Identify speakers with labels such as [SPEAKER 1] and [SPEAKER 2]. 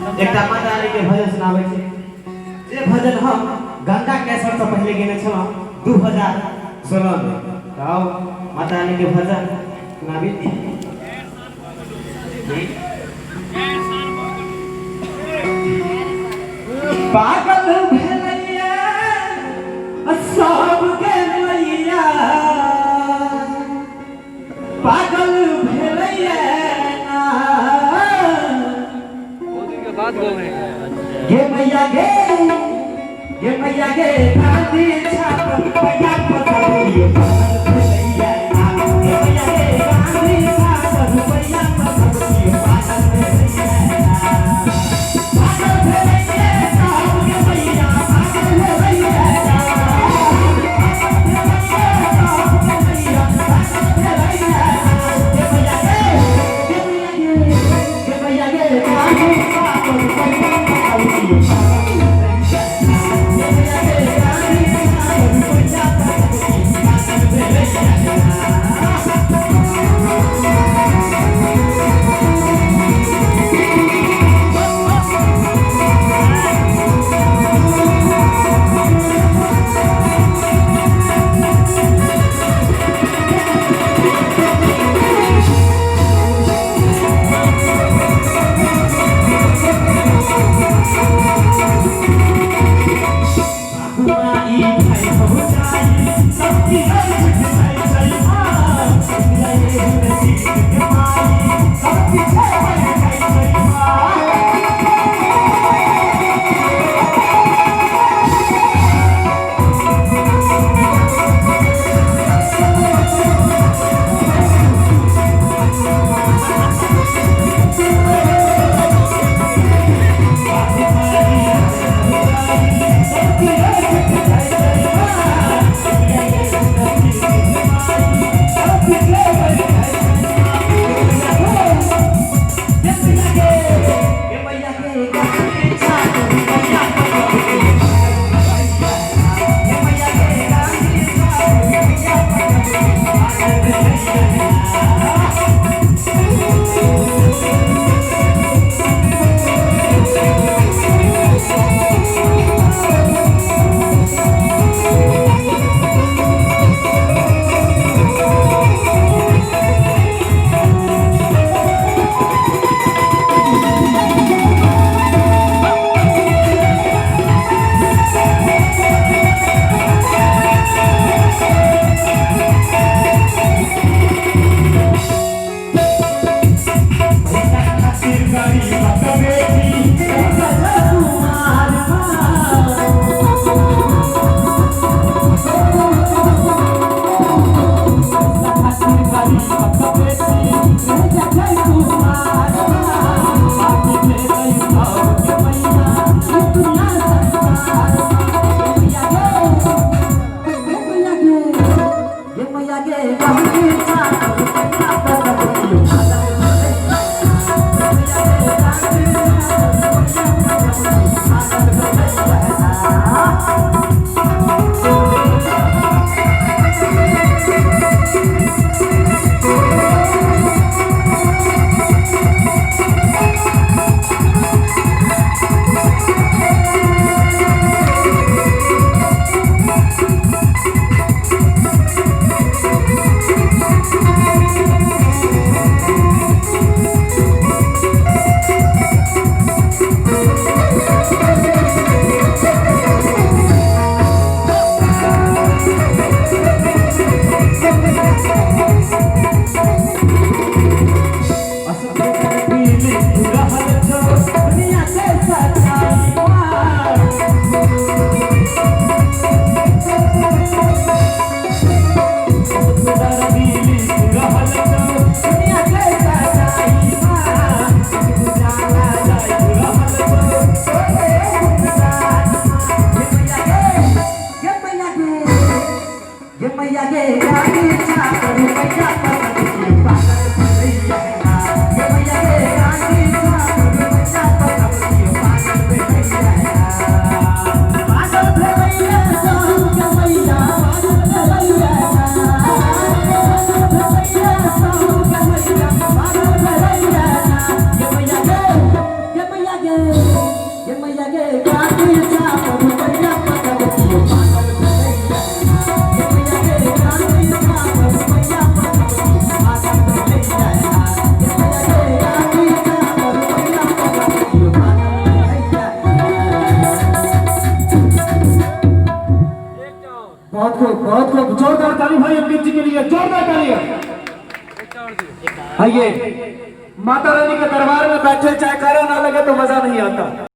[SPEAKER 1] एक माता रानी के भजन सुनावे छे। जे भजन हम गंगा कैसर से पहले गेने छलो 2016 में। आओ माता रानी के भजन सुनाबी। पागल भेलैया सब के मैया, पागल भेलैया गे मैया गे गांधी छाप पैया पथरियो पागल भेलैया। गे मैया गे गांधी छाप पैया पथरियो पागल भेलैया। पागल भेलैया सब के मैया, पागल भेलैया।
[SPEAKER 2] ये मैया के क्रांति साथ रुपया पकड़ दियो पागल भैया ये मैया के क्रांति साथ रुपया पकड़ दियो पागल भैया ये मैया के क्रांति साथ रुपया पकड़ दियो पागल भैया। बहुत खूब जोरदार ताली भाई अमृत जी के लिए जोरदार ताली। आइए माता रानी के दरबार में बैठे चाहे कार्य ना लगे तो मजा नहीं आता।